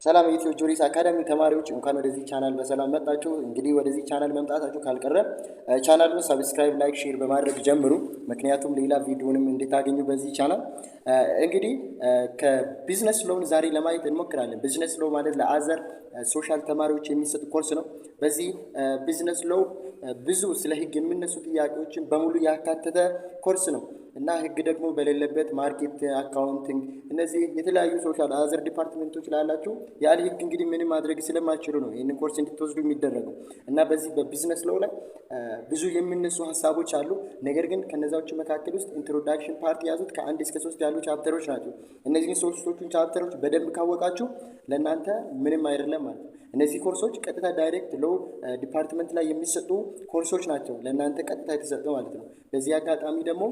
ሰላም የኢትዮ ጆሪስ አካዳሚ ተማሪዎች እንኳን ወደዚህ ቻናል በሰላም መጣችሁ። እንግዲህ ወደዚህ ቻናል መምጣታችሁ ካልቀረ ቻናሉን ሰብስክራይብ፣ ላይክ፣ ሼር በማድረግ ጀምሩ። ምክንያቱም ሌላ ቪዲዮንም እንድታገኙ በዚህ ቻናል እንግዲህ ከቢዝነስ ሎውን ዛሬ ለማየት እንሞክራለን። ቢዝነስ ሎው ማለት ለአዘር ሶሻል ተማሪዎች የሚሰጥ ኮርስ ነው። በዚህ ቢዝነስ ሎው ብዙ ስለ ህግ የሚነሱ ጥያቄዎችን በሙሉ ያካተተ ኮርስ ነው እና ህግ ደግሞ በሌለበት ማርኬት፣ አካውንቲንግ እነዚህ የተለያዩ ሶሻል አዘር ዲፓርትመንቶች ላላችሁ ያለ ህግ እንግዲህ ምንም ማድረግ ስለማይችሉ ነው ይህንን ኮርስ እንድትወስዱ የሚደረገው እና በዚህ በቢዝነስ ሎው ላይ ብዙ የሚነሱ ሀሳቦች አሉ። ነገር ግን ከነዛዎቹ መካከል ውስጥ ኢንትሮዳክሽን ፓርት ያዙት ከ1 እስከ 3 ያሉ ቻፕተሮች ናቸው። እነዚህን ሶስቶቹን ቻፕተሮች በደንብ ካወቃችሁ ለእናንተ ምንም አይደለም ማለት ነው። እነዚህ ኮርሶች ቀጥታ ዳይሬክት ሎው ዲፓርትመንት ላይ የሚሰጡ ኮርሶች ናቸው፣ ለእናንተ ቀጥታ የተሰጡ ማለት ነው። በዚህ አጋጣሚ ደግሞ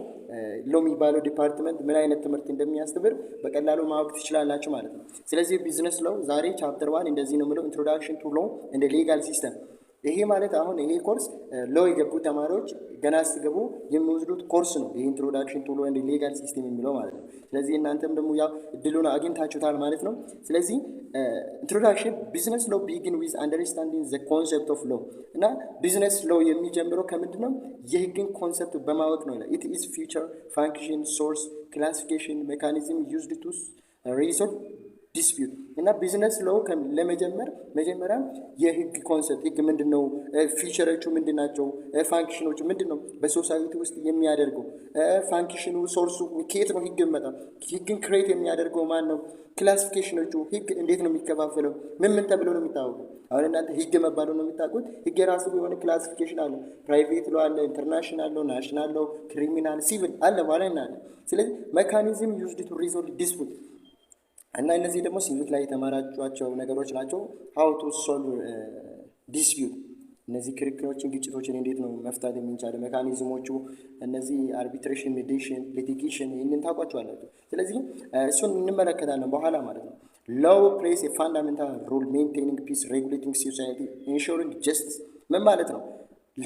ሎው የሚባለው ዲፓርትመንት ምን አይነት ትምህርት እንደሚያስተምር በቀላሉ ማወቅ ትችላላችሁ ማለት ነው። ስለዚህ ቢዝነስ ሎው ዛሬ ቻፕተር 1 እንደዚህ ነው የምለው፣ ኢንትሮዳክሽን ቱ ሎው እንደ ሌጋል ሲስተም። ይሄ ማለት አሁን ይሄ ኮርስ ሎው የገቡ ተማሪዎች ገና ሲገቡ የሚወስዱት ኮርስ ነው። ይሄ ኢንትሮዳክሽን ቱ ሎው እንደ ሌጋል ሲስተም የሚለው ማለት ነው። ስለዚህ እናንተም ደግሞ ያው እድሉን አግኝታችሁታል ማለት ነው። ስለዚህ ኢንትሮዳክሽን ቢዝነስ ሎው ቢጊን ዊዝ አንደርስታንዲንግ ዘ ኮንሰፕት ኦፍ ሎው እና ቢዝነስ ሎው የሚጀምረው ከምንድን ነው? የህግን ኮንሰፕት በማወቅ ነው። ኢት ኢዝ ፊቸር፣ ፋንክሽን፣ ሶርስ፣ ክላሲፊኬሽን፣ ሜካኒዝም ዩዝድ ቱ ሪዞልቭ ዲስፒዩት እና ቢዝነስ ሎው መጀመሪያ የህግ ኮንሰፕት ህግ ምንድነው፣ ፊቸሮቹ ምንድናቸው፣ ፋንክሽኖቹ ምንድነው፣ በሶሳይቲ ውስጥ የሚያደርገው ፋንክሽኑ፣ ሶርሱ ከየት ነው ህግ መጣ፣ ህግን ክሬት የሚያደርገው ማን ነው፣ ክላሲፊኬሽኖቹ ህግ እንዴት ነው የሚከፋፈለው፣ ምን ተብሎ ነው የሚታወቀው። አሁን እናንተ ህግ መባሉ ነው የምታውቁት። ህግ የራሱ የሆነ ክላሲፊኬሽን አለው። ፕራይቬት ሎ አለ፣ ኢንተርናሽናል ሎ፣ ናሽናል ሎ፣ ክሪሚናል፣ ሲቪል አለ ማለት ነው። ስለዚህ ሜካኒዝም ዩዝድ ቱ ሪዞልቭ ዲስፑት እና እነዚህ ደግሞ ሲቪል ላይ የተማራችኋቸው ነገሮች ናቸው። ሃው ቱ ሶልቭ ዲስፒዩት፣ እነዚህ ክርክሮችን፣ ግጭቶችን እንዴት ነው መፍታት የምንችለው፣ ሜካኒዝሞቹ እነዚህ አርቢትሬሽን፣ ሜዲዬሽን፣ ሊቲጌሽን ይህንን ታውቋቸዋላችሁ። ስለዚህ እሱን እንመለከታለን በኋላ ማለት ነው። ሎው ፕሌይስ ኤ ፋንዳሜንታል ሮል ሜንቴኒንግ ፒስ፣ ሬጉሌቲንግ ሶሳይቲ፣ ኢንሹሪንግ ጀስቲስ። ምን ማለት ነው?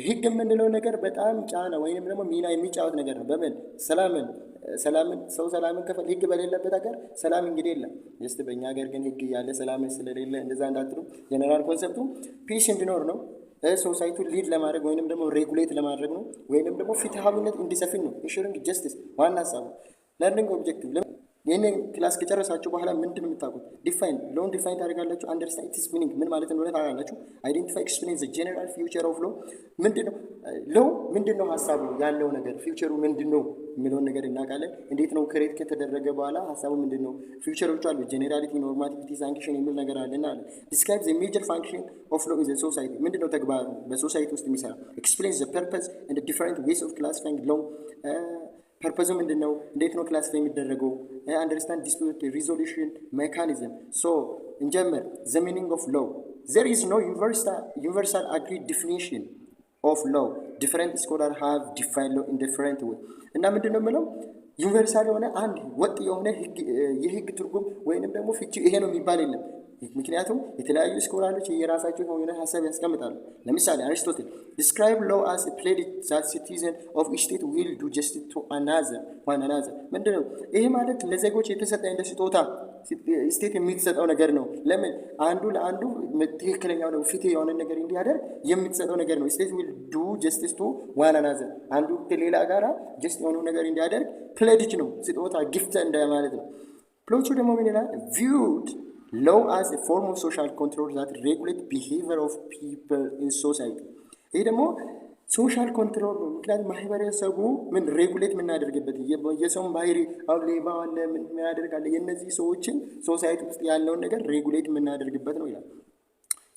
ህግ የምንለው ነገር በጣም ጫና ወይም ደግሞ ሚና የሚጫወት ነገር ነው። በምን ሰላምን ከፈል ህግ በሌለበት ሀገር ሰላም እንግዲህ የለም። ጀስት በእኛ ሀገር ግን ህግ ያለ ሰላም ስለሌለ እንደዛ እንዳትሉ። ጀነራል ኮንሰፕቱ ፒስ እንዲኖር ነው። ሶሳይቲውን ሊድ ለማድረግ ወይንም ደግሞ ሬጉሌት ለማድረግ ነው። ወይንም ደግሞ ፍትሃዊነት እንዲሰፍን ነው። ኢንሹሪንግ ጀስቲስ ዋና ሀሳቡ። ለርኒንግ ኦብጀክቲቭ ይህንን ክላስ ከጨረሳችሁ በኋላ ምንድን ነው የምታውቁት? ዲፋይን ሎውን ዲፋይን ታደርጋላችሁ። አንደርስታንድ ኢትስ ሚኒንግ ምን ማለት እንደሆነ ታውቃላችሁ። አይዴንቲፋይ ኤክስፕሌን ዘ ጀነራል ፊውቸር ኦፍ ሎው። ምንድን ነው ሎው? ምንድን ነው ሀሳቡ ያለው ነገር፣ ፊውቸሩ ምንድን ነው የሚለውን ነገር እናውቃለን። እንዴት ነው ክሬት ከተደረገ በኋላ ሀሳቡ ምንድን ነው? ፊውቸሮቹ አሉ። ጄኔራሊቲ፣ ኖርማቲቪቲ፣ ሳንክሽን የሚል ነገር አለና አለ። ዲስክራይብ ዘ ሜጀር ፋንክሽን ኦፍ ሎው ኢን ዘ ሶሳይቲ። ምንድን ነው ተግባሩ በሶሳይቲ ውስጥ የሚሰራ። ኤክስፕሌን ዘ ፐርፐዝ ኤንድ ዲፈረንት ዌይስ ኦፍ ክላሲፋይንግ ሎው። ፐርፐዙ ምንድን ነው? እንዴት ነው ክላሲፋይ የሚደረገው? አንደርስታንድ ዲስፒዩት ሪዞሉሽን ሜካኒዝም። ሶ እንጀምር። ዘ ሚኒንግ ኦፍ ሎው። ዘር ኢዝ ኖ ዩኒቨርሳል አግሪድ ዲፊኒሽን ኦፍ ሎው። ዲፈረንት ስኮላር ሃቭ ዲፋይን ሎው ኢን ዲፈረንት ዌይ። እና ምንድን ነው የምለው ዩኒቨርሳል የሆነ አንድ ወጥ የሆነ የህግ ትርጉም ወይንም ደግሞ ፍቺ ይሄ ነው የሚባል የለም። ምክንያቱም የተለያዩ ስኮላሮች የራሳቸው የሆነ ሀሳብ ያስቀምጣሉ። ለምሳሌ አሪስቶትል ዲስክራይብ ሎው አስ ፕሌድ ዛት ሲቲዘን ኦፍ ኢች ስቴት ዊል ዱ ጀስቲስ ቱ አናዘር። ምንድን ነው ይሄ ማለት? ለዜጎች የተሰጠ እንደ ስጦታ ስቴት የሚትሰጠው ነገር ነው። ለምን? አንዱ ለአንዱ ትክክለኛው ነው ፍትህ የሆነ ነገር እንዲያደርግ የምትሰጠው ነገር ነው። ስቴት ዊል ዱ ጀስቲስ ቱ ዋን አናዘር፣ አንዱ ከሌላ ጋራ ጀስት የሆነው ነገር እንዲያደርግ ፕሌድጅ ነው፣ ስጦታ ጊፍት እንደማለት ነው። ፕሎቹ ደግሞ ምን ይላል? ቪውድ ሎው as a form of social control that regulate behavior of people in society። ይህ ደግሞ ሶሻል ኮንትሮል ነው። ምክንያቱም ማህበረሰቡ ምን ሬጉሌት የምናደርግበት የሰውን ባህሪ፣ አሁን ሌባ አለ፣ ምን ያደርጋለ፣ የእነዚህ ሰዎችን ሶሳይቲ ውስጥ ያለውን ነገር ሬጉሌት የምናደርግበት ነው ይላል።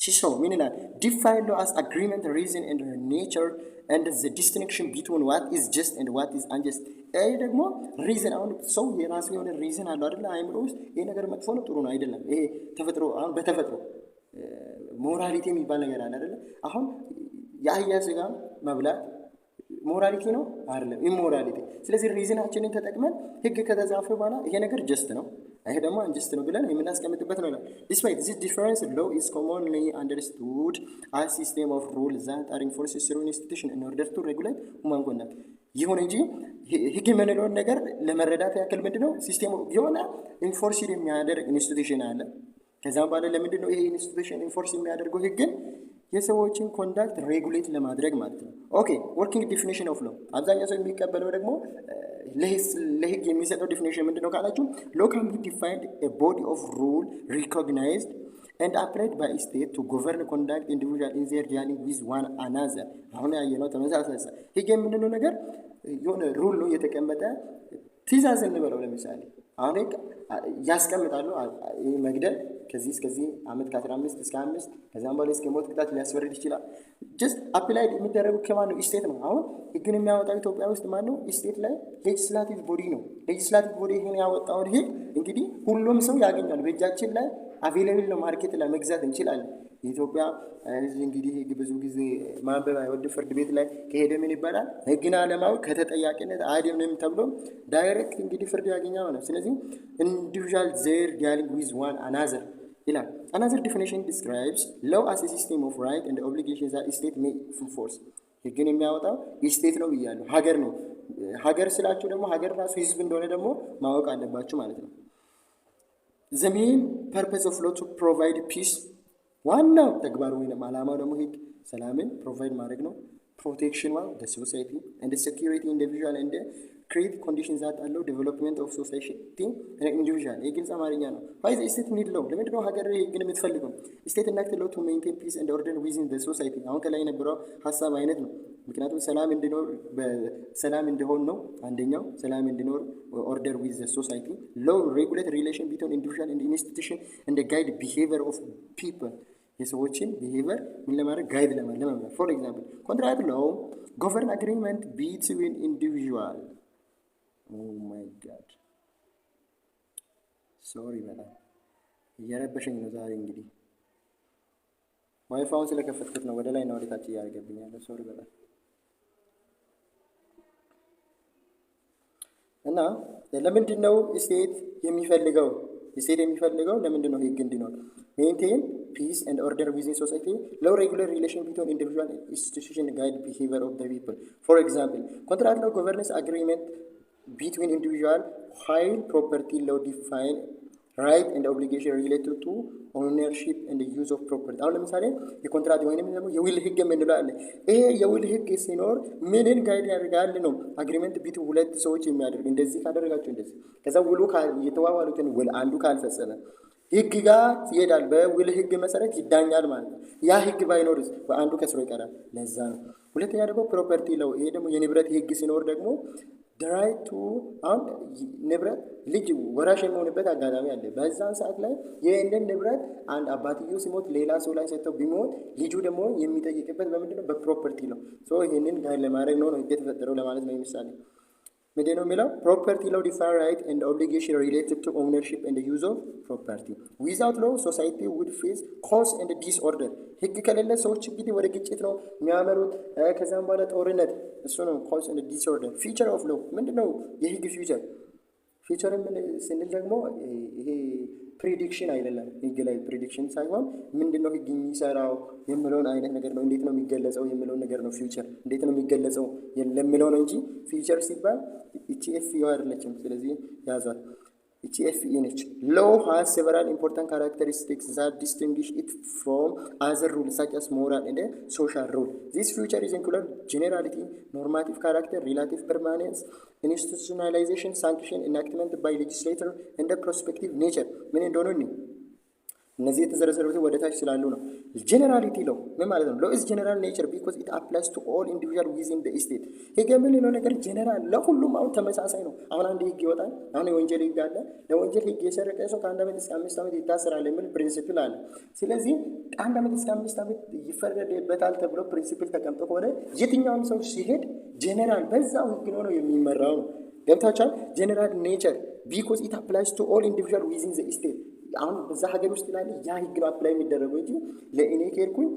ሲሶ ምን ይላል? ዲፋይን ሎው as agreement, reason and nature and the distinction between what is just and what is unjust። ይሄ ደግሞ ሪዝን፣ አሁን ሰው የራሱ የሆነ ሪዝን አለው አይደለ? አይምሮ ውስጥ ይሄ ነገር መጥፎ ነው ጥሩ ነው አይደለም። ይሄ ተፈጥሮ፣ አሁን በተፈጥሮ ሞራሊቲ የሚባል ነገር አለ አይደለ? አሁን የአህያ ስጋ መብላት ሞራሊቲ ነው አይደለም? ኢሞራሊቲ። ስለዚህ ሪዝናችንን ተጠቅመን ህግ ከተጻፈ በኋላ ይሄ ነገር ጀስት ነው፣ ይሄ ደግሞ አንጀስት ነው ብለን የምናስቀምጥበት ነው ይላል። ዲስፓይት ዚስ ዲፈረንስ ሎው ኢዝ ኮመንሊ አንደርስቱድ አስ ሲስተም ኦፍ ሩል ዛት አር ኢንፎርስድ ስሩ ኢንስቲቱሽን ኢን ኦርደር ቱ ሬጉሌት ሁማን ኮንዳክት። ይሁን እንጂ ህግ የምንለውን ነገር ለመረዳት ያክል ምንድነው ሲስተሙ የሆነ ኢንፎርስድ የሚያደርግ ኢንስቲቱሽን አለ፣ ከዛም በኋላ ለምንድን ነው ይሄ ኢንስቲቱሽን ኢንፎርስ የሚያደርገው ህግን? የሰዎችን ኮንዳክት ሬጉሌት ለማድረግ ማለት ነው። ኦኬ ወርኪንግ ዲፊኒሽን ኦፍ ሎ አብዛኛው ሰው የሚቀበለው ደግሞ ለህግ የሚሰጠው ዲፊኒሽን ምንድን ነው ካላችሁ ሎ ካን ቢ ዲፋይንድ ኤ ቦዲ ኦፍ ሩል ሪኮግናይዝድ and applied by state to govern conduct individual in their dealing with one another። አሁን ያየነው ተመሳሳይ ህግ የምንለው ነገር የሆነ ሩል ነው የተቀመጠ ትእዛዝ እንበለው። ለምሳሌ አሁን ያስቀምጣሉ መግደል ከዚህ እስከዚህ ዓመት ከ15 እስከ 5 ከዛም በኋላ እስከ ሞት ቅጣት ሊያስፈርድ ይችላል። ጀስት አፕላይድ የሚደረጉ ከማን ነው? ስቴት ነው። አሁን ህግን የሚያወጣው ኢትዮጵያ ውስጥ ማን ነው? ስቴት ላይ ሌጅስላቲቭ ቦዲ ነው። ሌጅስላቲቭ ቦዲ ይህን ያወጣውን ህግ እንግዲህ ሁሉም ሰው ያገኛል። በእጃችን ላይ አቬይላብል ነው። ማርኬት ላይ መግዛት እንችላለን። የኢትዮጵያ ህዝብ እንግዲህ ህግ ብዙ ጊዜ ማንበብ አይወድ። ፍርድ ቤት ላይ ከሄደ ምን ይባላል? ህግን አለማወቅ ከተጠያቂነት አያድንም ተብሎ ዳይሬክት እንግዲህ ፍርድ ያገኛው ነው። ስለዚህ ኢንዲቪዥዋል ዜር ዲያሊንግ ዊዝ ዋን አናዘር ይላል። አናዘር ዲፊኒሽን ዲስክራይብስ ሎው አስ ሲስተም ኦፍ ራይት ኤንድ ኦብሊጌሽንስ ዛት ስቴት ሜይ ኢንፎርስ። ህግን የሚያወጣው ስቴት ነው ብያለሁ። ሀገር ነው። ሀገር ስላችሁ ደግሞ ሀገር ራሱ ህዝብ እንደሆነ ደግሞ ማወቅ አለባችሁ ማለት ነው። the main purpose of law to provide peace ዋናው ተግባሩ ወይም ዓላማው ደግሞ ህግ ሰላምን ፕሮቫይድ ማድረግ ነው። ፕሮቴክሽን ዋን the society and the security individual and create conditions that allow development of society and individual። የግልጽ አማርኛ ነው። why the state need law? ለምንድን ነው ሀገር ህግን የምትፈልገው? state enact law to maintain peace and order within the society። አሁን ከላይ የነበረው ሀሳብ አይነት ነው። ምክንያቱም ሰላም እንዲኖር በሰላም እንዲሆን ነው አንደኛው። ሰላም እንዲኖር order with the society. law regulate relation between individual and institution and the guide behavior of people። የሰዎችን ቢሄቪየር ምን ለማድረግ ጋይድ ለመምራት። ፎር ኤግዛምፕል ኮንትራክት ሎው ጎቨርን አግሪመንት ቢትዊን ኢንዲቪዥዋል። ኦ ማይ ጋድ ሶሪ በጣም እየረበሸኝ ነው ዛሬ። እንግዲህ ዋይፋውን ስለከፈትኩት ነው ወደ ላይ እና ወደ ታች እያደረገብኛል። ሶሪ በጣም እና ለምንድን ነው ስቴት የሚፈልገው? ስቴት የሚፈልገው ለምንድን ነው ህግ እንዲኖር? maintain peace and order within society. law regulate relation between individual and institution guide behavior of the people. For example, contract law governance agreement between individual while property law define right and obligation related to ownership and the use of property። አሁን ለምሳሌ የኮንትራክት ወይንም ደግሞ የውል ህግ የምንለው አለ። ይሄ የውል ህግ ሲኖር ምንን ጋይድ ያደርጋል ነው? አግሪመንት ቢቱ ሁለት ሰዎች የሚያደርግ እንደዚህ ካደረጋችሁ እንደዚህ ከዛ ውሉ የተዋዋሉትን ውል አንዱ ካልፈጸመ ህግ ጋር ይሄዳል። በውል ህግ መሰረት ይዳኛል ማለት ነው። ያ ህግ ባይኖርስ በአንዱ ከስሮ ይቀራል። ለዛ ነው። ሁለተኛ ደግሞ ፕሮፐርቲ ለው ይሄ ደግሞ የንብረት ህግ ሲኖር ደግሞ ራይቱ አሁን ንብረት ልጅ ወራሽ የሚሆንበት አጋጣሚ አለ። በዛን ሰዓት ላይ ይህንን ንብረት አንድ አባትየው ሲሞት ሌላ ሰው ላይ ሰጥተው ቢሞት ልጁ ደግሞ የሚጠይቅበት በምንድን ነው? በፕሮፐርቲ ነው። ይህንን ጋር ለማድረግ ነው ህግ የተፈጠረው ለማለት ነው። ምሳሌ ምንድን ነው የሚለው? ፕሮፐርቲ ላው ዲፋይን ራይት ኤንድ ኦብሊጌሽን ሪሌትድ ቱ ኦውነርሺፕ ኤንድ ዩዝ ኦፍ ፕሮፐርቲ። ዊዛውት ላው ሶሳይቲ ውድ ፌስ ኮዝ ኤንድ ዲስኦርደር። ህግ ከሌለ ሰዎች እንግዲህ ወደ ግጭት ነው የሚያመሩት። ከዛም በኋላ ጦርነት፣ እሱ ነው ኮዝ ኤንድ ዲስኦርደር። ፊቸር ኦፍ ላው ምንድን ነው? የህግ ፊቸር ፊቸር ስንል ደግሞ ይሄ ፕሪዲክሽን አይደለም። ህግ ላይ ፕሪዲክሽን ሳይሆን ምንድነው ህግ የሚሰራው የሚለውን አይነት ነገር ነው። እንዴት ነው የሚገለጸው የሚለውን ነገር ነው። ፊውቸር እንዴት ነው የሚገለጸው የሚለው ነው እንጂ ፊውቸር ሲባል ኢቲኤፍ አይደለችም። ስለዚህ ያዛት ኢቲኤፍኢ ነች። ሎው ሃዝ ሴቨራል ኢምፖርታንት ካራክተሪስቲክስ ዛት ዲስቲንጉሽ ኢት ፍሮም አዘር ሩል ሳች አስ ሞራል ኤንድ ሶሻል ሩል። ዚስ ፊውቸር ኢዝ ኢንክሉድ ጄኔራሊቲ፣ ኖርማቲቭ ካራክተር፣ ሪላቲቭ ፐርማኔንስ፣ ኢንስቲቱሽናላይዜሽን፣ ሳንክሽን፣ ኢናክትመንት ባይ ሌጅስሌተር እንደ ፕሮስፔክቲቭ ኔቸር ምን እንደሆነ እነዚህ የተዘረዘሩት ወደ ታች ስላሉ ነው። ጄኔራሊቲ ለው ምን ማለት ነው? ሎ ኢዝ ጄኔራል ኔቸር ቢኮዝ ኢት አፕላይስ ቱ ኦል ኢንዲቪጁዋል ዊዝን ዘ ስቴት። ህግ የምንለው ነገር ጄኔራል ለሁሉም አሁን ተመሳሳይ ነው። አሁን አንድ ህግ ይወጣል። አሁን የወንጀል ህግ አለ። ለወንጀል ህግ የሰረቀ ሰው ከ1 ዓመት እስከ 5 ዓመት ይታሰራል የሚል ፕሪንሲፕል አለ። ስለዚህ ከ1 ዓመት እስከ 5 ዓመት ይፈረድበታል ተብሎ ፕሪንሲፕል ተቀምጦ ከሆነ የትኛውም ሰው ሲሄድ ጄኔራል በዛው ህግ ነው የሚመራው ነው። ገብታችኋል? ጄኔራል ኔቸር ቢኮዝ ኢት አፕላይስ ቱ ኦል ኢንዲቪጁዋል ዊዝን ዘ ስቴት። አሁን በዛ ሀገር ውስጥ ላለ ያ ህግ ነው አፕላይ የሚደረገው እንጂ ለእኔ ከሄድኩኝ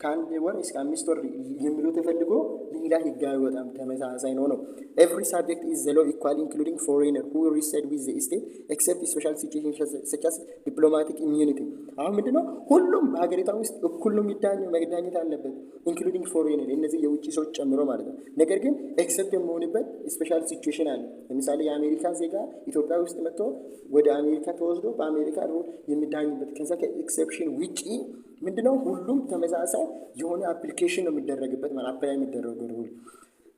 ከአንድ ወር እስከ 5 ወር የሚለው ተፈልጎ ሌላ ህግ አይወጣም። ተመሳሳይ ነው። ኤቭሪ ሳብጀክት ኢዝ ዘ ሎው ኢኳሊ ኢንክሉዲንግ ፎሬነር ሁ ሪሳይድ ዊዝ ዘ ስቴት ኤክሰፕት ስፔሻል ሲቹዌሽን ሰች አስ ዲፕሎማቲክ ኢሚዩኒቲ። አሁን ምንድነው ሁሉም በሀገሪቷ ውስጥ እኩል ነው መዳኘት አለበት ኢንክሉዲንግ ፎሬነር እነዚህ የውጭ ሰዎች ጨምሮ ማለት ነው። ነገር ግን ኤክሰፕት የሚሆንበት ስፔሻል ሲቹዌሽን አለ። ለምሳሌ የአሜሪካ ዜጋ ኢትዮጵያ ውስጥ መጥቶ ወደ አሜሪካ ተወስዶ በአሜሪካ ሩል የሚዳኝበት ከዛ ከኤክሰፕሽን ውጪ ምንድነው ሁሉም ተመሳሳይ የሆነ አፕሊኬሽን ነው የሚደረግበት ማለት አፕላይ የሚደረገው ሩል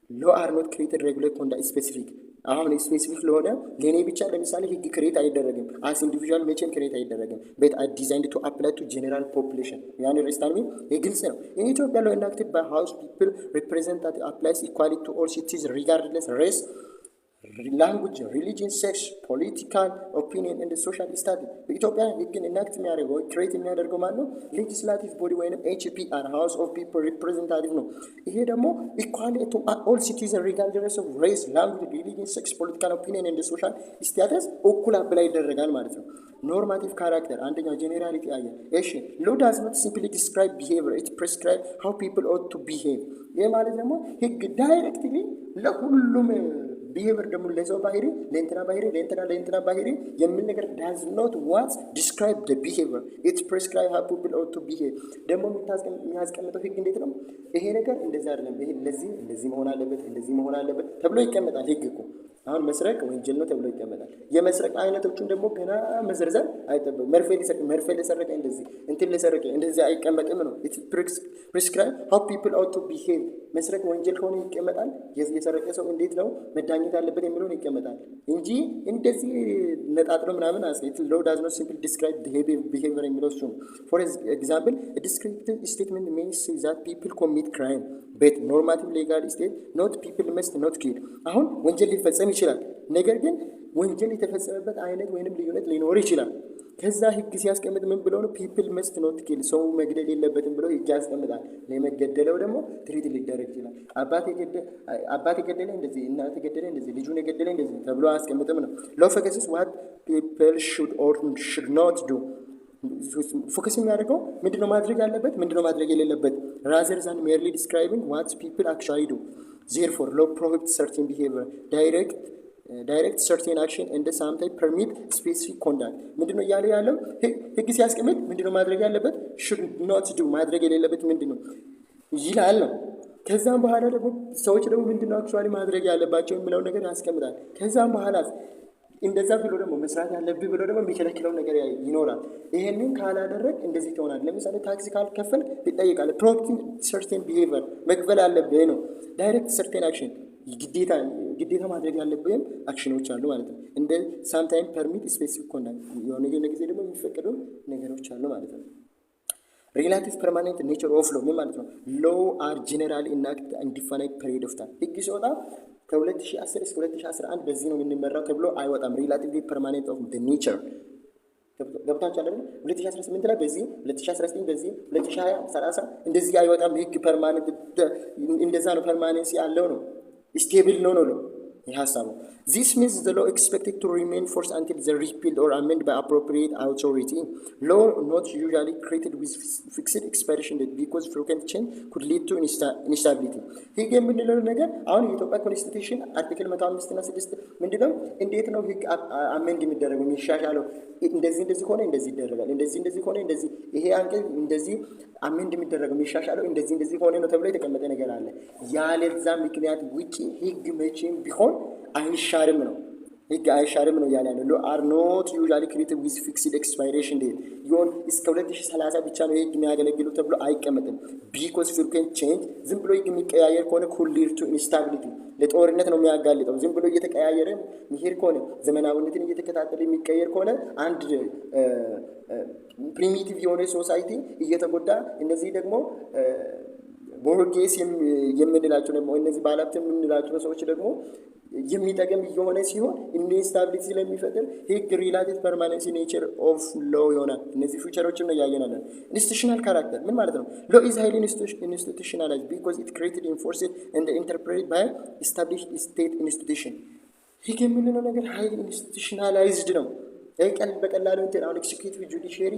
ሎ አር ኖት ክሬትድ ሬጉሌት ኮንዳክት ስፔሲፊክ። አሁን ስፔሲፊክ ለሆነ ለኔ ብቻ ለምሳሌ ህግ ክሬት አይደረግም። አስ ኢንዲቪጁዋል መቼም ክሬት አይደረግም። በት አር ዲዛይንድ ቱ አፕላይ ቱ ጀነራል ፖፑሌሽን ያን ሪስታንሚ ግልጽ ነው። ኢትዮጵያ ሎ ኢናክትድ ባይ ሃውስ ፒፕል ሪፕሬዘንት አፕላይስ ኢኳሊ ቱ ኦል ሲቲዝን ሪጋርድለስ ሬስ ላንጉጅ ሪሊጅን ሴክስ ፖለቲካል ኦፒኒየን እንደ ሶሻል ስታቲ። በኢትዮጵያ ህግን ኢናክት የሚያደርገው ክሬት የሚያደርገው ማለት ነው ሌጂስላቲቭ ቦዲ ወይም ኤችፒአር ሃውስ ኦፍ ፒፕል ሪፕሬዘንታቲቭ ነው። ይሄ ደግሞ ኢኳሊ ቱ ኦል ሲቲዝን ሪጋርድለስ ኦፍ ሬስ ላንጉጅ ሪሊጅን ሴክስ ፖለቲካል ኦፒኒየን እንደ ሶሻል ስታተስ እኩል አፕላይ ይደረጋል ማለት ነው። ኖርማቲቭ ካራክተር አንደኛው ጄኔራሊቲ አየ። እሺ ሎ ዳዝ ኖት ሲምፕሊ ዲስክራይብ ቢሄቪየር ኢት ፕሪስክራይብ ሃው ፒፕል ኦት ቱ ቢሄቭ። ይህ ማለት ደግሞ ህግ ዳይሬክትሊ ለሁሉም ቢሄቪየር ደግሞ ለሰው ባህሪ ለእንትና ባህሪ የሚል ነገር ዳዝ ኖት ዋት ዲስክራይብ ደ ቢሄቪየር ኢት ፕሪስክራይብ ሃው ፒፕል ኦት ቱ ቢሄቭ። ደግሞ የሚያስቀምጠው ህግ እንዴት ነው? ይሄ ነገር እንደዛ አይደለም፣ ይሄ እንደዚህ መሆን አለበት ተብሎ ይቀመጣል። ህግ እኮ አሁን መስረቅ ወንጀል ነው ተብሎ ይቀመጣል። የመስረቅ አይነቶቹን ደግሞ ገና መዘርዘር አይጠበቅም። መርፌ ለሰረቀ እንደዚህ እንትን ለሰረቀ እንደዚህ አይቀመጥም ነው። ኢት ፕሪስክራይብ ሃው ፒፕል ኦት ቱ ቢሄቭ። መስረቅ ወንጀል ከሆነ ይቀመጣል። የሰረቀ ሰው እንዴት ነው መዳኘት አለበት የሚለውን ይቀመጣል እንጂ እንደዚህ ነጣጥሎ ምናምን ኢት ሎ ዳዝ ኖት ሲምፕሊ ዲስክራይብ ቢሄቪየር የሚለው እሱ ነው። ፎር ኤግዛምፕል ዲስክሪፕቲቭ ስቴትመንት ሚንስ ዛት ፒፕል ኮሚት ክራይም በት ኖርማቲቭ ሌጋል ስቴት ኖት ፒፕል መስት ኖት ኪል። አሁን ወንጀል ሊፈጸም ይችላል። ነገር ግን ወንጀል የተፈጸመበት አይነት ወይንም ልዩነት ሊኖር ይችላል። ከዛ ህግ ሲያስቀምጥ ምን ብለው ነው? ፒፕል መስት ኖት ኪል፣ ሰው መግደል የለበትም ብለው ህግ ያስቀምጣል። ለመገደለው ደግሞ ትሪት ሊደረግ ይችላል። አባት የገደለ እንደዚህ፣ እናት የገደለ እንደዚህ፣ ልጁን የገደለ እንደዚህ ተብሎ አያስቀምጥም ነው። ሎ ፎከስስ ዋት ፒፕል ሹድ ኦር ሹድ ኖት ዱ። ፎከስ የሚያደርገው ምንድነው ማድረግ ያለበት ምንድነው ማድረግ የሌለበት rather than merely describing what people actually do. Therefore, law prohibits certain behavior, direct certain action and sometimes permit specific conduct. ምንድነው እያለ ያለው ህግ ሲያስቀምጥ ምንድነው ማድረግ ያለበት should not do ማድረግ የሌለበት ምንድነው ይላል ነው። ከዛም በኋላ ደግሞ ሰዎች ደግሞ ምንድነው actually ማድረግ ያለባቸው የሚለው ነገር ያስቀምጣል። ከዛም በኋላ እንደዛ ብሎ ደግሞ መስራት ያለብህ ብሎ ደግሞ የሚከለክለው ነገር ይኖራል። ይሄንን ካላደረግ እንደዚህ ትሆናል። ለምሳሌ ታክሲ ካልከፈል ትጠይቃለህ። ፕሮቴክቲንግ ሰርቴን ቢሄቪየር መክፈል አለብህ ነው። ዳይሬክት ሰርቴን አክሽን ግዴታ ማድረግ ያለብህም አክሽኖች አሉ ማለት ነው። እንደ ሳምታይም ፐርሚት ስፔሲፊክ ኮንዳክት የሆነ ጊዜ ደግሞ የሚፈቀዱ ነገሮች አሉ ማለት ነው። ሪላቲቭ ፐርማኔንት ኔቸር ኦፍ ሎ ምን ማለት ነው? ሎ አር ጀነራሊ ኢናክት ኢንዲፋይናይት ፔሪድ ኦፍ ታይም። ህግ ሲወጣ ከ2010 እስከ 2011 በዚህ ነው የምንመራው ተብሎ አይወጣም። ሪላቲቭሊ ፐርማኔንት ኦፍ ዘ ኔቸር ገብታችሁ አይደል? 2018 ላይ በዚህ 2019 በዚህ 2020 30 እንደዚህ አይወጣም። ህግ ፐርማኔንት እንደዛ ነው። ፐርማኔንስ ያለው ነው። ስቴብል ነው የሐሳቡ። This means the law expected to remain force until the repealed or amended by appropriate authority. Law not usually created with fixed expiration date because frequent change could lead to instability. ህግ የምንለው ነገር አሁን የኢትዮጵያ ኮንስቲቱሽን አርቲክል 105 እና 6 ምንድነው? እንዴት ነው ህግ አሜንድ የሚደረገው የሚሻሻለው? እንደዚህ ከሆነ እንደዚህ ይደረጋል፣ እንደዚህ ከሆነ እንደዚህ፣ ይሄ አንቀጽ እንደዚህ አሜንድ የሚደረገው የሚሻሻለው እንደዚህ ከሆነ ነው ተብሎ የተቀመጠ ነገር አለ። ያለዛ ምክንያት ውጪ ህግ መቼም ቢሆን አይሻርም ነው። ህግ አይሻርም ነው ያለ ያለው። አር ኖት ዩዥዋሊ ክሬትድ ዊዝ ፊክስድ ኤክስፓይሬሽን ዴት ይሁን እስከ 2030 ብቻ ነው ህግ የሚያገለግሉ ተብሎ አይቀመጥም። ቢኮዝ ፍሪኩዌንት ቼንጅ ዝም ብሎ ህግ የሚቀያየር ከሆነ ኩድ ሊድ ቱ ኢንስታቢሊቲ ለጦርነት ነው የሚያጋልጠው። ዝም ብሎ እየተቀያየረ የሚሄድ ከሆነ ዘመናዊነትን እየተከታተለ የሚቀየር ከሆነ አንድ ፕሪሚቲቭ የሆነ ሶሳይቲ እየተጎዳ እነዚህ ደግሞ ቦርጌስ የምንላቸው ደግሞ እነዚህ ባለሀብት የምንላቸው ሰዎች ደግሞ የሚጠቅም እየሆነ ሲሆን ኢንስታቢሊቲ ስለሚፈጥር ህግ ሪላቲቭ ፐርማነንሲ ኔቸር ኦፍ ሎ ይሆናል። እነዚህ ፊቸሮችን ነው ያየናል። ኢንስቲቱሽናል ካራክተር ምን ማለት ነው? ሎ ኢዝ ሃይሊ ኢንስቲቱሽናላይዝድ ቢኮዝ ኢት ክሬትድ ኢንፎርስድ ኤንድ ኢንተርፕሬትድ ባይ ኢስታብሊሽድ ስቴት ኢንስቲቱሽን። ህግ የምንለው ነገር ሃይሊ ኢንስቲቱሽናላይዝድ ነው። በቀላሉ እንትን አሁን ኤክሲኪዩቲቭ ጁዲሽሪ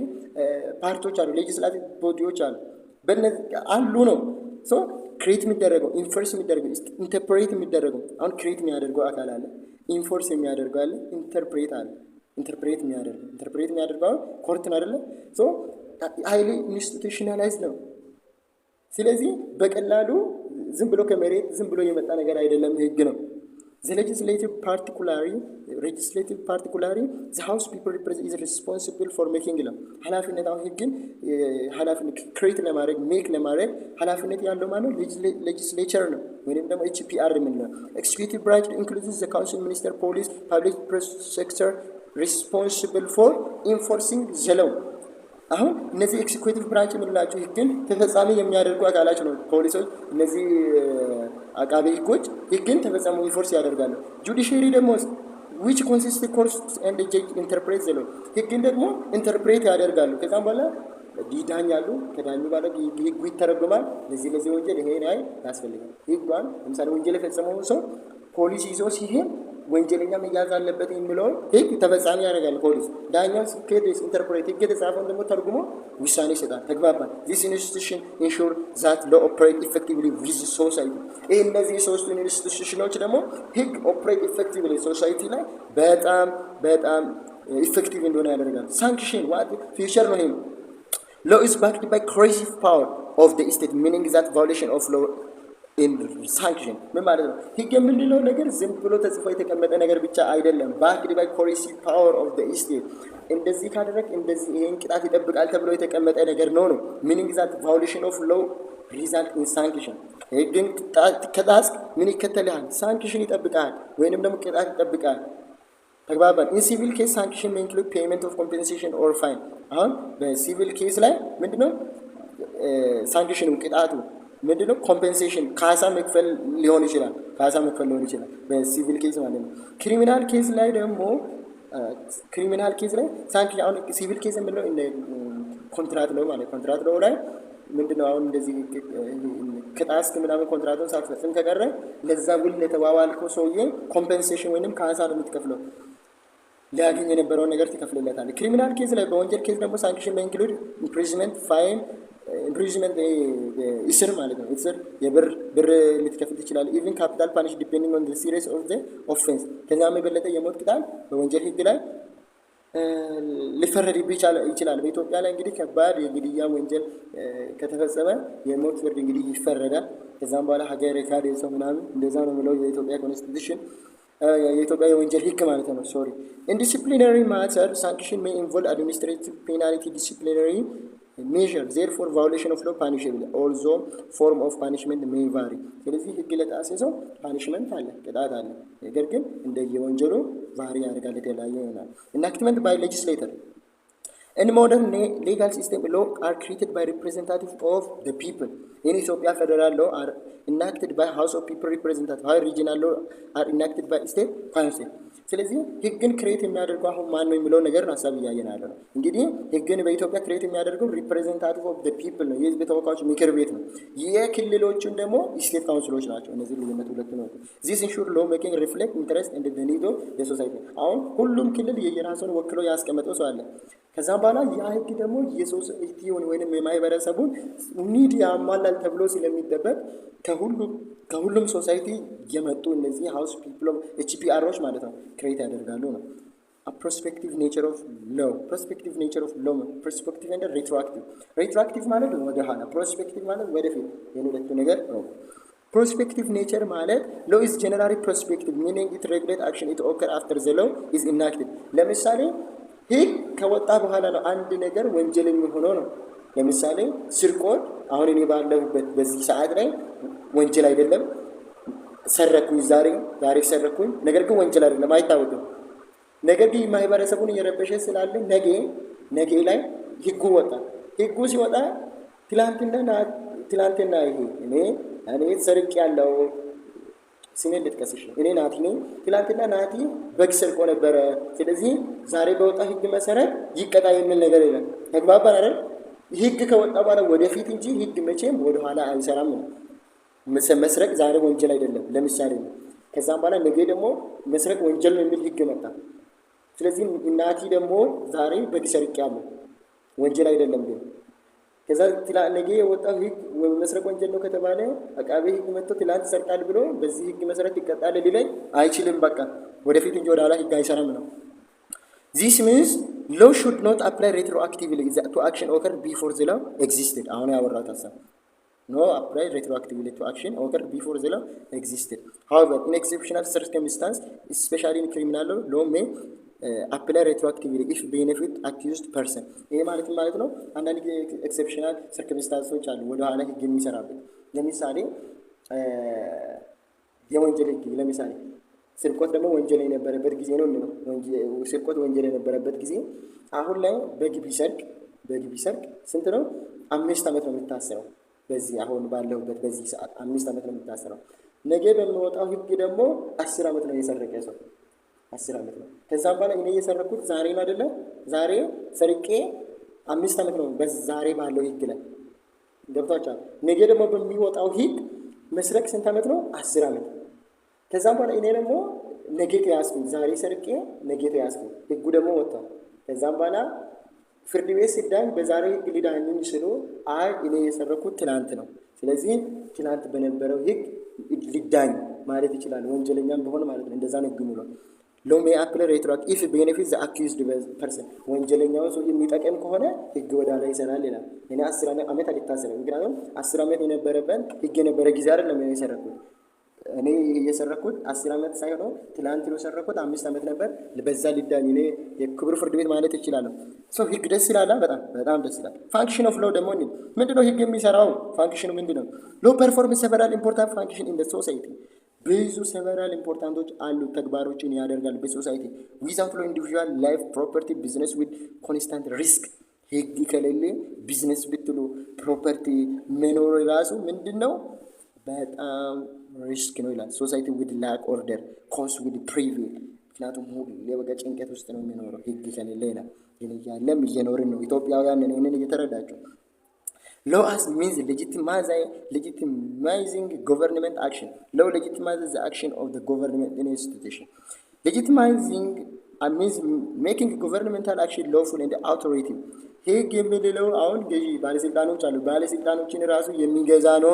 ፓርቶች አሉ፣ ሌጂስላቲቭ ቦዲዎች አሉ። በእነዚህ አሉ ነው። ሶ ክሬት የሚደረገው ኢንፎርስ የሚደረገው ኢንተርፕሬት የሚደረገው አሁን ክሬት የሚያደርገው አካል አለ፣ ኢንፎርስ የሚያደርገው አለ፣ ኢንተርፕሬት አለ። ኢንተርፕሬት የሚያደርገው ኮርት ነው አይደለ? ሶ ሃይሊ ኢንስቲቱሽናላይዝ ነው። ስለዚህ በቀላሉ ዝም ብሎ ከመሬት ዝም ብሎ የመጣ ነገር አይደለም፣ ህግ ነው። legislative particularly the house people represent is responsible for making law ኃላፊነት አሁን ህግን ኃላፊነት ክሬት ለማድረግ ሜክ ለማድረግ ኃላፊነት ያለው ማለት ሌጅስሌቸር ነው ወይንም ደግሞ HPR የምንለው ኤክስኪዩቲቭ ብራንች ኢንክሉድስ ዘ ካውንስል ሚኒስተር ፖሊስ ፐብሊክ ፕሮሴክተር responsible for enforcing the law አሁን እነዚህ ኤክስኪዩቲቭ ብራንች የምንላቸው ህግን ተፈጻሚ የሚያደርጉ አካላት ነው ፖሊሶች እነዚህ አቃቤ ህጎች ህግን ተፈጻሚ ኢንፎርስ ያደርጋሉ ጁዲሻሪ ደግሞ which consists the courts and the judge interpret the law ህግን ደግሞ ኢንተርፕሬት ያደርጋሉ ከዛም በኋላ ይዳኛሉ ከዳኙ በኋላ ህጉ ይተረጎማል ለዚህ ወንጀል ይሄ ላይ ያስፈልጋል ህጓን ለምሳሌ ወንጀል የፈጸመው ሰው ፖሊስ ይዞ ሲሄድ ወንጀለኛ መያዝ አለበት የሚለው ህግ ተፈጻሚ ያደርጋል ፖሊስ ዳኛው ከዲስ ኢንተርፕሬት ህግ የተጻፈውን ደግሞ ተርጉሞ ውሳኔ ይሰጣል ተግባባን this institution ensure that law operate effectively with society እነዚህ ሶስቱ ኢንስቲትዩሽኖች ደግሞ ህግ ኦፕሬት ኢፌክቲቭሊ ሶሳይቲ ላይ በጣም ኢፌክቲቭ እንደሆነ ያደርጋል ሳንክሽን ዋት ፊውቸር ነው law is backed by coercive power of the state meaning that violation of law in sanction ምን ማለት ነው ህግ የምንለው ነገር ዝም ብሎ ተጽፎ የተቀመጠ ነገር ብቻ አይደለም backed by coercive power of the state እንደዚህ ካደረክ እንደዚህ ይሄን ቅጣት ይጠብቃል ተብሎ የተቀመጠ ነገር ነው meaning that violation of law result in sanction ህግን ከጣስክ ምን ይከተላል sanction ይጠብቃል ወይንም ደግሞ ቅጣት ይጠብቃል ተግባባን in civil case sanction may include payment of compensation or fine አሁን በሲቪል ኬስ ላይ ምንድነው ሳንክሽኑ ቅጣቱ ምንድነው ኮምፔንሴሽን ካሳ መክፈል ሊሆን ይችላል በሲቪል ኬዝ ማለት ነው ክሪሚናል ኬዝ ላይ ደግሞ ሳንክሽን አሁን ሲቪል ኬዝ የምንለው ኮንትራክት ነው ማለት ኮንትራክት ነው ላይ ምንድነው አሁን እንደዚህ ከጣስክ ምናምን ኮንትራክቱን ሳትፈጽም ከቀረ ለዛ ውል ለተዋዋልከው ሰውዬ ኮምፔንሴሽን ወይንም ካሳ ነው የምትከፍለው ሊያገኝ የነበረውን ነገር ትከፍልለታል ክሪሚናል ኬዝ ላይ በወንጀል ኬዝ ደግሞ ሳንክሽን may include imprisonment fine imprisonment እስር ማለት ነው እስር የብር ልትከፍል ትችላለህ even capital punishment depending on the seriousness of the offense ከዛም የበለጠ የሞት ቅጣት በወንጀል ህግ ላይ ሊፈረድ ይችላል በኢትዮጵያ ላይ እንግዲህ ከባድ የግድያ ወንጀል ከተፈጸመ የሞት ፍርድ እንግዲህ ይፈረዳል ከዛም በኋላ ሀገር ካደ ሰው ምናምን እንደዛ ነው የሚለው የኢትዮጵያ ኮንስቲቱሽን የኢትዮጵያ የወንጀል ህግ ማለት ነው ሶሪ in disciplinary matter sanction may involve administrative penalty disciplinary measure therefore violation of law punishable although form of punishment may vary ስለዚህ ህግ ለጣሰ ሰው punishment አለ ቅጣት አለ ነገር ግን እንደየወንጀሉ ቫሪ ያደርጋል የተለያየ ይሆናል enactment by legislator in modern legal system law are created by representative of the people in Ethiopia federal law are enacted by house of people representative how regional law are enacted by state council ስለዚህ ህግን ክሬት የሚያደርገው አሁን ማን ነው የሚለው ነገር ሐሳብ ያያየናል ነው እንግዲህ ህግን በኢትዮጵያ ክሬት የሚያደርገው ሪፕሬዘንታቲቭ ኦፍ ዘ ፒፕል ነው የህዝብ ተወካዮች ምክር ቤት ነው የክልሎቹን ደግሞ ስቴት ካውንስሎች ናቸው እነዚህ ልዩነት ሁለቱ ነው this ensure law making reflect interest and the need of the society አሁን ሁሉም ክልል የየራሱን ወክሎ ያስቀመጠው ሰው አለ ከዛም በኋላ ያ ህግ ደግሞ የሶሳይቲውን ወይንም የማህበረሰቡን ኒድ ያሟላል ተብሎ ስለሚጠበቅ ከሁሉም ሶሳይቲ የመጡ እነዚህ ሃውስ ፒፕል HPRዎች ማለት ነው ክሬት ያደርጋሉ ነው prospective nature of law prospective and retroactive ማለት ወደ ኋላ prospective ማለት ወደፊት የሁለቱ ነገር ነው prospective nature ማለት law is generally prospective meaning it regulate action it occur after the law is enacted ለምሳሌ ህግ ከወጣ በኋላ ነው አንድ ነገር ወንጀል የሚሆነው ነው ለምሳሌ ስርቆት አሁን እኔ ባለሁበት በዚህ ሰዓት ላይ ወንጀል አይደለም ሰረኩኝ ዛሬ ሰረኩኝ ነገር ግን ወንጀል አይደለም አይታወቅም ነገር ግን ማህበረሰቡን እየረበሸ ስላለ ነገ ላይ ህጉ ሲወጣ ትላንትና ይሄ እኔ ሰርቅ ያለው ስሜን ልጥቀስሽ እኔ ናቲ ነኝ ትላንትና ናቲ በግ ሰርቆ ነበረ ስለዚህ ዛሬ በወጣ ህግ መሰረት ይቀጣ የሚል ነገር የለም ተግባባን አይደል ህግ ከወጣ በኋላ ወደፊት እንጂ ህግ መቼም ወደ ኋላ አይሰራም ነው መስረቅ ዛሬ ወንጀል አይደለም ለምሳሌ ከዛም በኋላ ነገ ደግሞ መስረቅ ወንጀል ነው የሚል ህግ መጣ ስለዚህ ናቲ ደግሞ ዛሬ በግ ሰርቅ ያለው ወንጀል አይደለም ግን ከዛ ነገ የወጣው ህግ መስረቅ ወንጀል ነው ከተባለ አቃቤ ህግ መጥቶ ትላንት ሰርቃል ብሎ በዚህ ህግ መሰረት ይቀጣል ሊለኝ አይችልም። በቃ ወደፊት እንጂ ወደ ኋላ ህግ አይሰራም ነው። This means law should not apply retroactively to action occurred before the law existed. አሁን ያወራሁት ሀሳብ no apply retroactively to action occurred before the law existed. However, in exceptional circumstances, especially in criminal law may apply retroactively if benefit accused person. ይሄ ማለት ነው አንዳንድ ኤክሰፕሽናል ሰርከምስታንሶች አሉ ወደ ኋላ ህግ የሚሰራበት። ለምሳሌ የወንጀል ህግ ለምሳሌ ስርቆት ደግሞ ወንጀል የነበረበት ጊዜ ነው። ስርቆት ወንጀል የነበረበት ጊዜ አሁን ላይ በግ ቢሰርቅ ስንት ነው? 5 ዓመት ነው የሚታሰረው። በዚህ አሁን ባለውበት በዚህ ሰዓት 5 ዓመት ነው የሚታሰረው። ነገ በሚወጣው ህግ ደግሞ 10 ዓመት ነው የሰረቀ ሰው 10 ዓመት ነው። ከዛም በኋላ እኔ የሰረኩት ዛሬ ነው አይደለ? ዛሬ ሰርቄ 5 ዓመት ነው በዛሬ ባለው ህግ ላይ ገብቷችኋል። ነገ ደግሞ በሚወጣው ህግ መስረቅ ስንት ዓመት ነው? 10 ዓመት። ከዛም በኋላ እኔ ደግሞ ነገ ተያዝኩ፣ ዛሬ ሰርቄ ነገ ተያዝኩ፣ ህጉ ደግሞ ወጥቷል። ከዛም በኋላ ፍርድ ቤት ሲዳኝ በዛሬው ህግ ሊዳኝኝ ሲሉ አይ እኔ የሰረኩት ትናንት ነው፣ ስለዚህ ትናንት በነበረው ህግ ሊዳኝ ማለት ይችላል። ወንጀለኛም ቢሆን ማለት ነው። እንደዛ ነው ህግ ሙሉ law may apply retroactively if benefits the accused person. ወንጀለኛው ሰው የሚጠቀም ከሆነ ህግ ወደ ላይ ይሰራል ይላል። እኔ 10 ዓመት አልታሰረም፣ ምክንያቱም 10 ዓመት የነበረበት ህግ የነበረ ጊዜ አይደለም የሰረኩት። እኔ የሰረኩት 10 ዓመት ሳይሆን ትላንት ነው የሰረኩት 5 ዓመት ነበር። በዛ ሊዳኝ እኔ የክብር ፍርድ ቤት ማለት ይችላል። ሶ ህግ ደስ ይላል፣ በጣም ደስ ይላል። ፋንክሽን ኦፍ ሎው ደግሞ ምንድነው? ህግ የሚሰራው ፋንክሽኑ ምንድነው? ሎው ፐርፎርም several important function in the society. ብዙ several ኢምፖርታንቶች አሉ ተግባሮችን ያደርጋል በሶሳይቲ። ዊዛውት ሎው ኢንዲቪጁዋል ላይፍ ፕሮፐርቲ ቢዝነስ ዊዝ ኮንስታንት ሪስክ። ህግ ከሌለ ቢዝነስ ብትሉ ፕሮፐርቲ መኖር ራሱ ምንድነው? በጣም ሪስክ ነው ይላል። ሶሳይቲ ዊድ ላክ ኦርደር ኮስ ዊድ ፕሪቪል። ምክንያቱም ሁሌ በቃ ጭንቀት ውስጥ ነው የሚኖረው ህግ ከሌለ ይላል። ግን እያለም እየኖርን ነው። ኢትዮጵያውያን ይህንን እየተረዳቸው law as means legitimizing government action. Law legitimizes the action of the government institution. Legitimizing means making governmental action lawful and authoritative. ህግ የሚለው አሁን ገዢ ባለስልጣኖች አሉ። ባለስልጣኖችን ራሱ የሚገዛ ነው።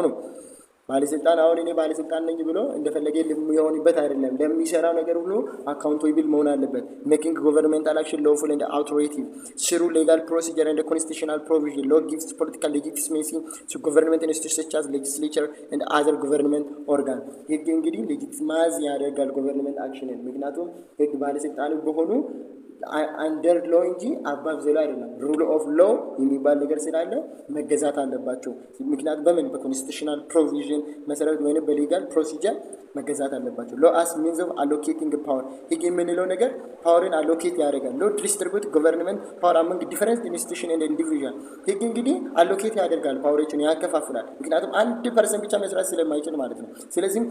ባለስልጣን አሁን እኔ ባለስልጣን ነኝ ብሎ እንደፈለገ የሚሆንበት አይደለም። ለሚሰራው ነገር ሁሉ አካውንታብል መሆን አለበት። making governmental action lawful and authoritative through legal procedure and constitutional provision. Law gives political legitimacy to government institutions such as legislature and other government organ. ህግ እንግዲህ ሌጂቲማይዝ ያደርጋል government action። ምክንያቱም ህግ ባለስልጣን በሆኑ አንደር ሎ እንጂ አባብ ዘላ አይደለም። ሩል ኦፍ ሎ የሚባል ነገር ስላለ መገዛት አለባቸው። ምክንያቱም በምን በኮንስቲቱሽናል ፕሮቪዥን መሰረት ወይንም በሊጋል ፕሮሲጀር መገዛት አለባቸው። ሎ አስ ሚንስ ኦፍ አሎኬቲንግ ፓወር። ህግ የምንለው ነገር ፓወርን አሎኬት ያደርጋል። ሎ ዲስትሪቢዩት ገቨርንመንት ፓወር አመንግ ዲፈረንት ኢንስቲቱሽን ኤንድ ኢንዲቪጁዋል። ህግ እንግዲህ አሎኬት ያደርጋል፣ ፓወሮችን ያከፋፍላል። ምክንያቱም 1% ብቻ መስራት ስለማይችል ማለት ነው። ስለዚህ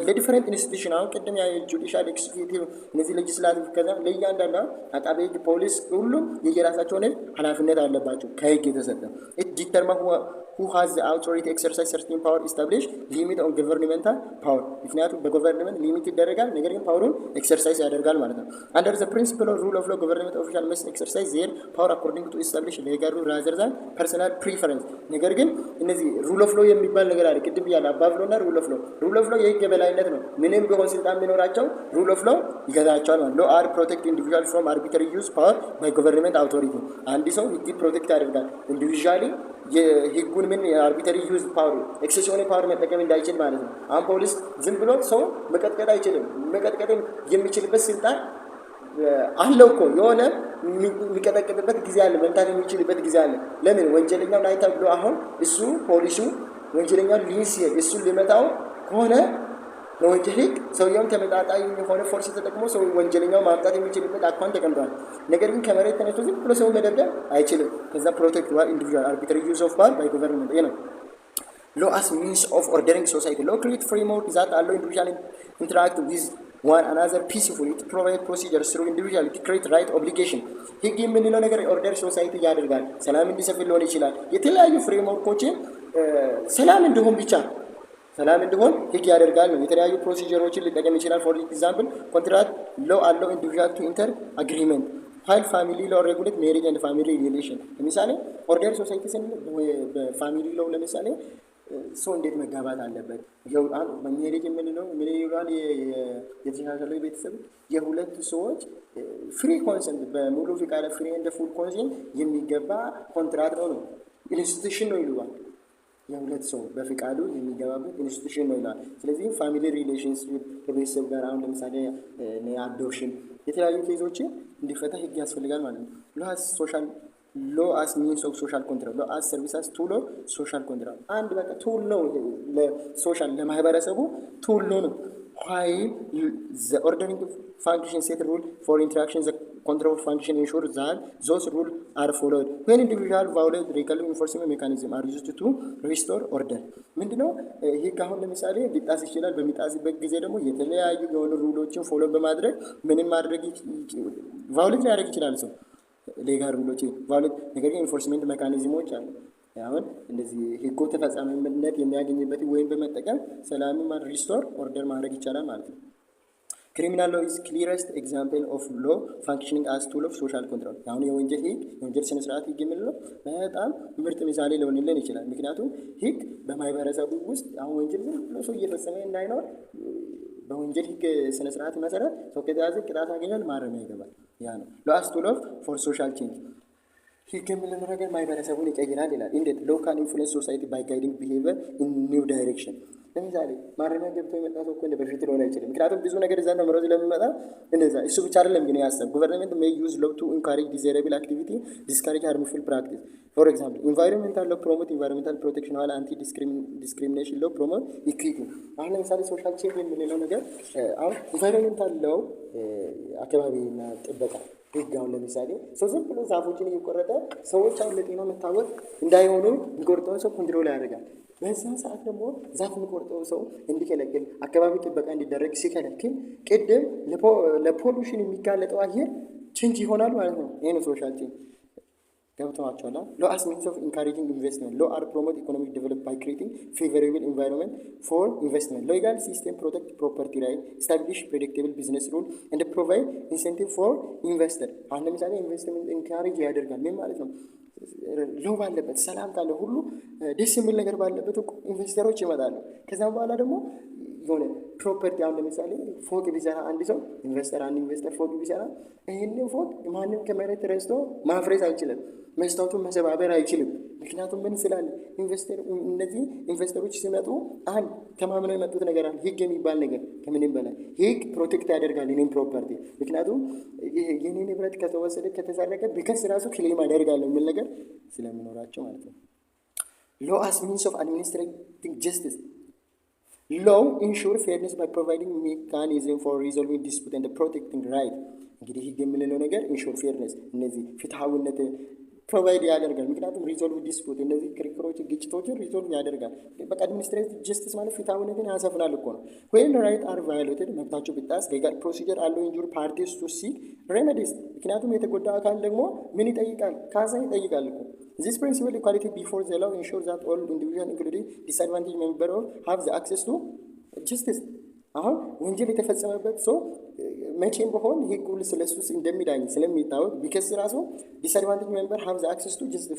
ለዲፈረንት ኢንስቲቱሽን አሁን ቅድም ያ ጁዲሻል ኤክስኪዩቲቭ እነዚህ ሌጂስላቲቭ ከዛ ለእያንዳንዱ አቃቤ ህግ ፖሊስ ሁሉም የየራሳቸውን ኃላፊነት አለባቸው ከህግ የተሰጠ it determine who has the authority exercise certain power establish limit on governmental power. ምክንያቱም በገቨርንመንት ሊሚት ይደረጋል፣ ነገር ግን ፓወሩን ኤክሰርሳይዝ ያደርጋል ማለት ነው። under the principle of rule of law government official must exercise their power according to establish legal rule rather than personal preference. ነገር ግን እነዚህ rule of law የሚባል ነገር አለ። ቅድም ያለ አባብሎና rule of law የህግ የበላይነት ነው። ምንም ቢሆን ስልጣን ቢኖራቸው rule of law ይገዛቸዋል ማለት ነው። law are protect individual from arbitrary use power by government authority. አንድ ሰው ህግ ፕሮቴክት ያደርጋል ኢንዲቪጁዋሊ የህጉን ምን አርቢትራሪ ዩዝ ፓወር ኤክሴሲቭ ፓወር መጠቀም እንዳይችል ማለት ነው። አሁን ፖሊስ ዝም ብሎ ሰው መቀጥቀጥ አይችልም። መቀጥቀጥ የሚችልበት ስልጣን አለው እኮ የሆነ የሚቀጠቅጥበት ጊዜ አለ፣ መምታት የሚችልበት ጊዜ አለ። ለምን ወንጀለኛው ላይ ተብሎ አሁን እሱ ፖሊሱ ወንጀለኛው ሊሲል እሱ ሊመታው ከሆነ ለወንጀል ህግ ሰውየውን ተመጣጣኝ የሆነ ፎርስ ተጠቅሞ ሰው ወንጀለኛው ማምጣት የሚችልበት አኳን ተቀምጧል። ነገር ግን ከመሬት ተነስቶ ዝም ብሎ ሰው መደብደብ አይችልም። ከዛ ፕሮቴክት ዋር ኢንዲቪጁዋል አርቢትራሪ ዩዝ ኦፍ ፓወር ባይ ገቨርንመንት ነው። law as means of ordering society. Law create framework that allow individual interact with one another peacefully. It provide procedures through individual to create right obligation. ህግ የምንለው ነገር ኦርደር ሶሳይቲ ያደርጋል። ሰላም እንዲሰፍን ሊሆን ይችላል። የተለያዩ ፍሬምወርኮችን ሰላም እንዲሆን ህግ ያደርጋል ነው። የተለያዩ ፕሮሲጀሮችን ሊጠቀም ይችላል። ፎር ኤግዛምፕል ኮንትራክት ሎ አለው ኢንዲቪጁዋል ቱ ኢንተር አግሪመንት ፋይል ፋሚሊ ሎ ሬጉሌት ሜሪጅ ኤንድ ፋሚሊ ሪሌሽን። ለምሳሌ ኦርደር ሶሳይቲ ስንል በፋሚሊ ሎ ለምሳሌ ሰው እንዴት መጋባት አለበት በሜሪጅ የምንለው ምን ይላል? የተሻሻለው ቤተሰብ የሁለት ሰዎች ፍሪ ኮንሰንት በሙሉ ፍቃድ ፍሪ ኤንድ ፉል ኮንሰንት የሚገባ ኮንትራት ነው ኢንስቲቱሽን ነው ይሉዋል። የሁለት ሰው በፍቃዱ የሚገባበት ኢንስቲቱሽን ነው ይላል። ስለዚህ ፋሚሊ ሪሌሽንስ ከቤተሰብ ጋር አሁን ለምሳሌ አዶፕሽን የተለያዩ ኬዞችን እንዲፈታ ህግ ያስፈልጋል ማለት ነው። ሎ አስ ሚንስ ኦፍ ሶሻል ኮንትራት ሎ አስ ሰርቪስ አስ ቱል ኦፍ ሶሻል ኮንትራት አንድ በቃ ቱል ነው ለሶሻል ለማህበረሰቡ ቱል ነው። while the ordering function set rule for interaction the control function ensures that those rules are followed when individual violate recurring enforcement mechanism are used to restore order ምንድነው ይሄ አሁን ለምሳሌ ሊጣስ ይችላል። በሚጣስበት ጊዜ ደግሞ የተለያዩ የሆኑ ሩሎችን ፎሎ በማድረግ ምንም ማድረግ ቫዮሌት ሊያደርግ ይችላል ሰው ሌጋል ሩሎች ቫዮሌት ነገር ግን ኢንፎርስመንት ሜካኒዝሞች አሉ። አሁን እንደዚህ ህጎ ተፈጻሚነት የሚያገኝበት ወይም በመጠቀም ሰላምን ሪስቶር ኦርደር ማድረግ ይቻላል ማለት ነው። ክሪሚናል ሎ ኢዝ ክሊረስት ኤግዛምፕል ኦፍ ሎ ፋንክሽኒንግ አስ ቱል ኦፍ ሶሻል ኮንትሮል። አሁን የወንጀል ህግ የወንጀል ስነ ስርዓት ህግ የምንለው በጣም ምርጥ ምሳሌ ሊሆንልን ይችላል። ምክንያቱም ህግ በማህበረሰቡ ውስጥ አሁን ወንጀል ሰው እየፈጸመ እንዳይኖር በወንጀል ህግ ስነ ስርዓት መሰረት ሰው ከተያዘ ቅጣት ያገኛል፣ ማረሚያ ይገባል። ያ ነው ሎ አስ ቱል ኦፍ ፎር ሶሻል ቼንጅ። ህግ የምንለው ነገር ማህበረሰቡን ይቀይራል ይላል። እንዴት? ሎ ካን ኢንፍሉዌንስ ሶሳይቲ ባይ ጋይዲንግ ቢሄቪየር ኢን ኒው ዳይሬክሽን። ለምሳሌ ማረሚያ ገብቶ የመጣ ሰው እኮ እንደ በፊት ሊሆን አይችልም። ምክንያቱም ብዙ ነገር እዛ ተምሮ ስለሚመጣ እንደዛ። እሱ ብቻ አይደለም ግን ያሰብ ገቨርንመንት ሜይ ዩዝ ሎ ቱ ኢንካሬጅ ዲዛይረብል አክቲቪቲ ዲስካሬጅ ሃርምፉል ፕራክቲስ። ፎር ኤግዛምፕል ኢንቫይሮንሜንታል ሎ ፕሮሞት ኢንቫይሮንሜንታል ፕሮቴክሽን ዋል አንቲ ዲስክሪሚኔሽን ሎ ፕሮሞት ኢኩዊቲ። አሁን ለምሳሌ ሶሻል ቼንጅ የምንለው ነገር አሁን ኢንቫይሮንሜንታል ሎ አካባቢና ጥበቃ ህግ አሁን ለምሳሌ ሰው ዝም ብሎ ዛፎችን እየቆረጠ ሰዎች አሁን ለጤና መታወቅ እንዳይሆኑ የሚቆርጠውን ሰው ኮንትሮል ያደርጋል። በዛ ሰዓት ደግሞ ዛፍ የሚቆርጠው ሰው እንዲከለክል አካባቢ ጥበቃ እንዲደረግ ሲከለክል ቅድም ለፖሉሽን የሚጋለጠው አየር ቼንጅ ይሆናል ማለት ነው። ይህ ነው ሶሻል ቼንጅ። ገብተዋቸዋል። ሎ አስ ሚንስ ኦፍ ኢንካሬጂንግ ኢንቨስትመንት ሎ አር ፕሮሞት ኢኮኖሚክ ዴቨሎፕ ባይ ክሬቲንግ ፌቨራብል ኢንቫይሮንመንት ፎር ኢንቨስትመንት ሎጋል ሲስተም ፕሮቴክት ፕሮፐርቲ ራይት ስታብሊሽ ፕሬዲክቴብል ቢዝነስ ሩል ኤንድ ፕሮቫይድ ኢንሴንቲቭ ፎር ኢንቨስተር። አሁን ለምሳሌ ኢንቨስትመንት ኢንካሬጅ ያደርጋል። ምን ማለት ነው? ሎ ባለበት ሰላም ካለ ሁሉ ደስ የሚል ነገር ባለበት እኮ ኢንቨስተሮች ይመጣሉ። ከዛም በኋላ ደግሞ የሆነ ፕሮፐርቲ አሁን ለምሳሌ ፎቅ ቢሰራ አንድ ሰው አንድ ኢንቨስተር ፎቅ ቢሰራ ይህንን ፎቅ ማንም ከመሬት ረስቶ ማፍረስ አይችልም፣ መስታወቱን መሰባበር አይችልም። ምክንያቱም ምን ስላለ እነዚህ ኢንቨስተሮች ሲመጡ አንድ ተማምነው የመጡት ነገር አለ፣ ህግ የሚባል ነገር። ከምንም በላይ ህግ ፕሮቴክት ያደርጋል የኔን ፕሮፐርቲ። ምክንያቱም የኔ ንብረት ከተወሰደ ከተሰረቀ ቢከስ ራሱ ክሌም አደርጋለሁ የሚል ነገር ስለሚኖራቸው ማለት ነው። ሎ አስ ሚንስ ኦፍ አድሚኒስትሬቲንግ ጀስቲስ ሎው ኢንሹር ፌርነስ ባይ ፕሮቫይዲንግ ሜካኒዝም ፎር ሪዞልቪንግ ዲስፑት ኤንድ ፕሮቴክቲንግ ራይት። እንግዲህ ህግ የምንለው ነገር ኢንሹር ፌርነስ እነዚህ ፍትሐዊነት ፕሮቫይድ ያደርጋል። ምክንያቱም ሪዞልቭ ዲስፑት እነዚህ ክርክሮች ግጭቶችን ሪዞልቭ ያደርጋል። በቃ አድሚኒስትሬቲቭ ጀስቲስ ማለት ፍትሐዊነትን ያሰፍናል እኮ ነው። ወይም ራይት አር ቫዮሌትድ መብታቸው ቢጣስ ሌጋል ፕሮሲጀር አለው ኢንጁር ፓርቲስ ቱ ሲክ ሬሜዲስ። ምክንያቱም የተጎዳ አካል ደግሞ ምን ይጠይቃል? ካሳ ይጠይቃል እኮ። This principle equality before the law ensures that all individuals including disadvantaged members have the access to justice። አሁን ወንጀል የተፈጸመበት ሰው መቼም በሆን ህጉ ስለሱ እንደሚዳኝ ስለሚታወቅ ቢከስ ራሱ ዲስአድቫንቴጅ ሜምበር ሃቭ ዘ አክሰስ ቱ ጀስቲስ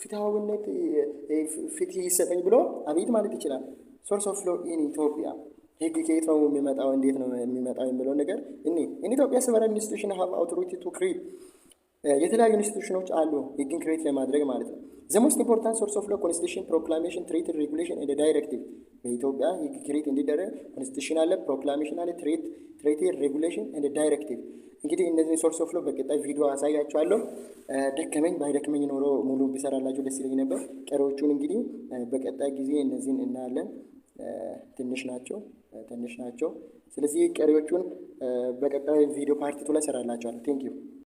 ፍትሐዊነት ፍትህ ይሰጠኝ ብሎ አቤት ማለት ይችላል። ሶርስ ኦፍ ሎ ኢን ኢትዮጵያ ህግ ከየት ነው የሚመጣው? እንዴት ነው የሚመጣው የሚለው ነገር ኢትዮጵያ ሰቨራል ኢንስቲቱሽን ሃቭ አውቶሪቲ ቱ ክሬት የተለያዩ ኢንስቲቱሽኖች አሉ ህግን ክሬት ለማድረግ ማለት ነው። ዘ ሞስት ኢምፖርታንት ሶርስ ኦፍ ሎ ኮንስቲቱሽን ፕሮክላሜሽን ትሬት ሬጉሌሽን ኤንድ ዳይሬክቲቭ። በኢትዮጵያ ህግ ክሬት እንዲደረግ ኮንስቲቱሽን አለ፣ ፕሮክላሜሽን አለ፣ ትሬት ሬጉሌሽን ኤንድ ዳይሬክቲቭ። እንግዲህ እነዚህ ሶርስ ኦፍ ሎ በቀጣይ ቪዲዮ አሳያችኋለሁ። ደከመኝ ባይደክመኝ ኖሮ ሙሉ ቢሰራላችሁ ደስ ይለኝ ነበር። ቀሪዎቹን እንግዲህ በቀጣይ ጊዜ እነዚህን እናያለን። ትንሽ ናቸው። ስለዚህ ቀሪዎቹን በቀጣይ ቪዲዮ ፓርት 2 ላይ ሰራላችኋለሁ። ቴንክ ዩ